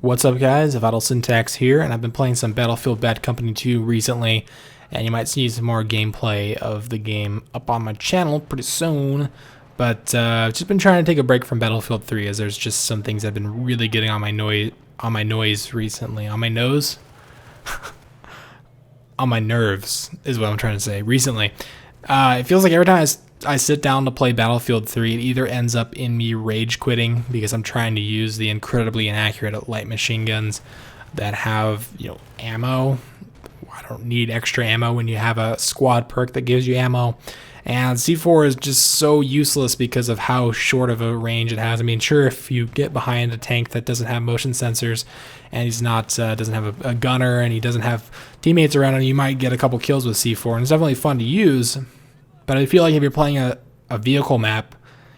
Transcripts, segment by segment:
What's up, guys? Vital Syntax here, and I've been playing some Battlefield Bad Company 2 recently, and you might see some more gameplay of the game up on my channel pretty soon. But I've just been trying to take a break from Battlefield 3, as there's just some things that have been really getting on my noise recently. On my nose? On my nerves is what I'm trying to say. Recently, it feels like every time I sit down to play Battlefield 3, it either ends up in me rage quitting because I'm trying to use the incredibly inaccurate light machine guns that have, ammo. I don't need extra ammo when you have a squad perk that gives you ammo. And C4 is just so useless because of how short of a range it has. I mean, sure, if you get behind a tank that doesn't have motion sensors and he's not doesn't have a gunner and he doesn't have teammates around him, you might get a couple kills with C4, and it's definitely fun to use. But I feel like if you're playing a vehicle map,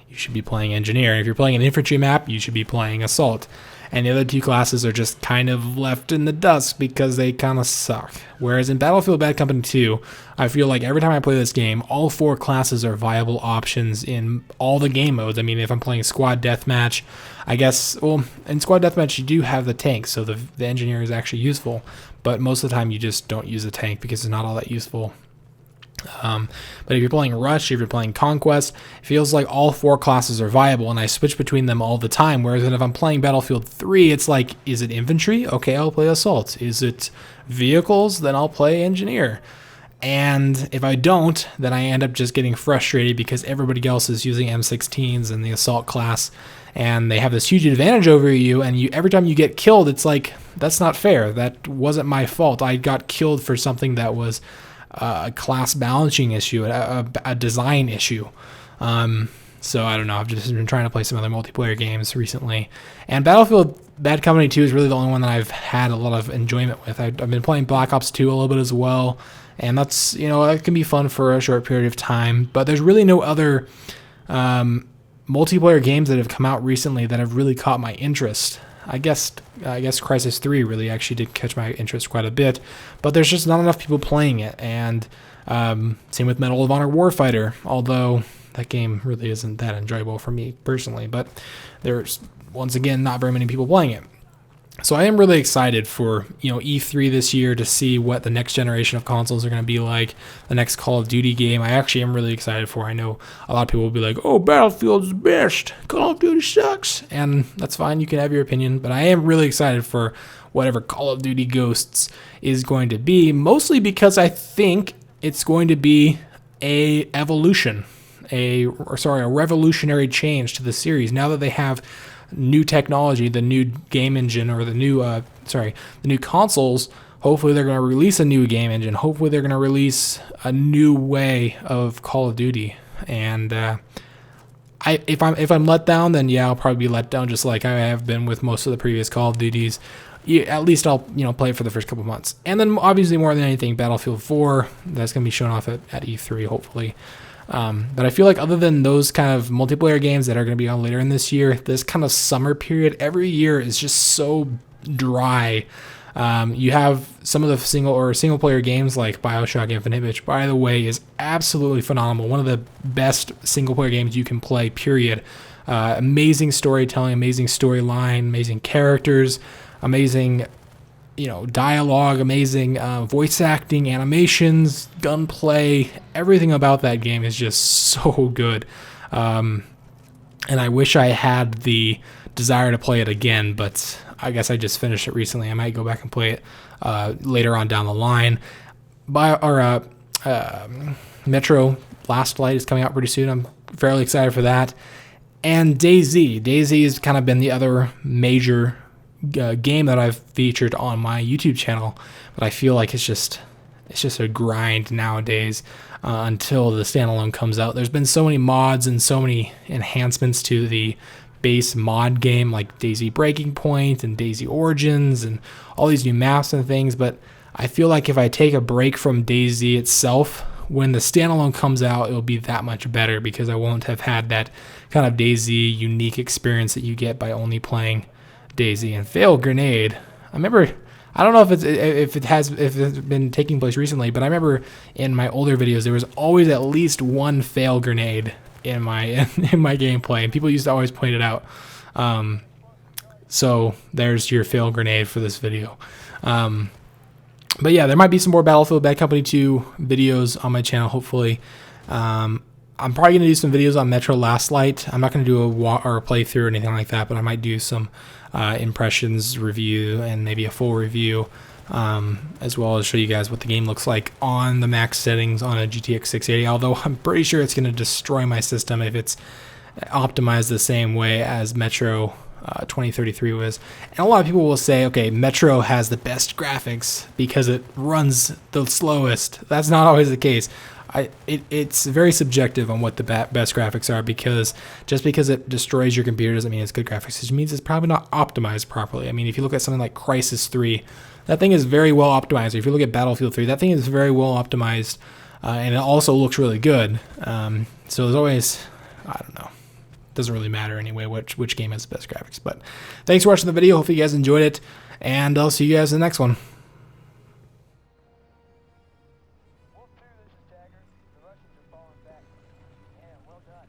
you should be playing Engineer. If you're playing an infantry map, you should be playing Assault. And the other two classes are just kind of left in the dust because they kind of suck. Whereas in Battlefield Bad Company 2, I feel like every time I play this game, all four classes are viable options in all the game modes. I mean, if I'm playing Squad Deathmatch, I guess, well, in Squad Deathmatch you do have the tank, so the Engineer is actually useful. But most of the time you just don't use the tank because it's not all that useful. But if you're playing Rush, if you're playing Conquest, it feels like all four classes are viable, and I switch between them all the time. Whereas if I'm playing Battlefield 3, it's like, is it infantry? Okay, I'll play Assault. Is it vehicles? Then I'll play Engineer. And if I don't, then I end up just getting frustrated because everybody else is using M16s in the Assault class, and they have this huge advantage over you, and every time you get killed, it's like, that's not fair. That wasn't my fault. I got killed for something that was a class balancing issue, a design issue. So I don't know. I've just been trying to play some other multiplayer games recently, and Battlefield Bad Company 2 is really the only one that I've had a lot of enjoyment with. I've been playing Black Ops 2 a little bit as well, and that's, it can be fun for a short period of time. But there's really no other multiplayer games that have come out recently that have really caught my interest. I guess Crysis 3 really actually did catch my interest quite a bit, but there's just not enough people playing it. And same with Medal of Honor Warfighter, although that game really isn't that enjoyable for me personally, but there's, once again, not very many people playing it. So I am really excited for E3 this year to see what the next generation of consoles are going to be like. The next Call of Duty game, I actually am really excited for. I know a lot of people will be like, "Oh, Battlefield's the best. Call of Duty sucks," and that's fine. You can have your opinion, but I am really excited for whatever Call of Duty Ghosts is going to be. Mostly because I think it's going to be a revolutionary change to the series. Now that they have new technology, the new game engine, or the new consoles, hopefully they're going to release a new game engine. Hopefully they're going to release a new way of Call of Duty. And if I'm let down, then yeah, I'll probably be let down just like I have been with most of the previous Call of Duties. At least I'll play it for the first couple months, and then obviously more than anything, Battlefield 4, that's going to be shown off at E3 hopefully. But I feel like other than those kind of multiplayer games that are going to be on later in this year, this kind of summer period every year is just so dry. You have some of the single player games like BioShock Infinite, which, by the way, is absolutely phenomenal. One of the best single player games you can play, period. Amazing storytelling, amazing storyline, amazing characters, amazing dialogue, amazing voice acting, animations, gunplay. Everything about that game is just so good. And I wish I had the desire to play it again, but I guess I just finished it recently. I might go back and play it later on down the line. Metro Last Light is coming out pretty soon. I'm fairly excited for that. And DayZ. DayZ has kind of been the other major game that I've featured on my YouTube channel, but I feel like it's just a grind nowadays until the standalone comes out. There's been so many mods and so many enhancements to the base mod game, like DayZ Breaking Point and DayZ Origins and all these new maps and things, but I feel like if I take a break from DayZ itself, when the standalone comes out, it'll be that much better because I won't have had that kind of DayZ unique experience that you get by only playing DayZ. And Fail Grenade, I remember, I don't know if it's been taking place recently, but I remember in my older videos there was always at least one Fail Grenade in my gameplay, and people used to always point it out. So there's your fail grenade for this video. But yeah, there might be some more Battlefield Bad Company 2 videos on my channel, hopefully. I'm probably going to do some videos on Metro Last Light. I'm not going to do a playthrough or anything like that, but I might do some impressions review and maybe a full review, as well as show you guys what the game looks like on the max settings on a GTX 680, although I'm pretty sure it's going to destroy my system if it's optimized the same way as Metro 2033 was. And a lot of people will say, okay, Metro has the best graphics because it runs the slowest. That's not always the case. It's very subjective on what the best graphics are, because just because it destroys your computer doesn't mean it's good graphics. It means it's probably not optimized properly. I mean, if you look at something like Crysis 3, that thing is very well optimized. If you look at Battlefield 3, that thing is very well optimized, and it also looks really good. So there's always, I don't know. Doesn't really matter anyway which game has the best graphics. But thanks for watching the video. Hopefully you guys enjoyed it, and I'll see you guys in the next one. Wolf 2, this is Dagger. The Russians are falling back. Yeah, well done.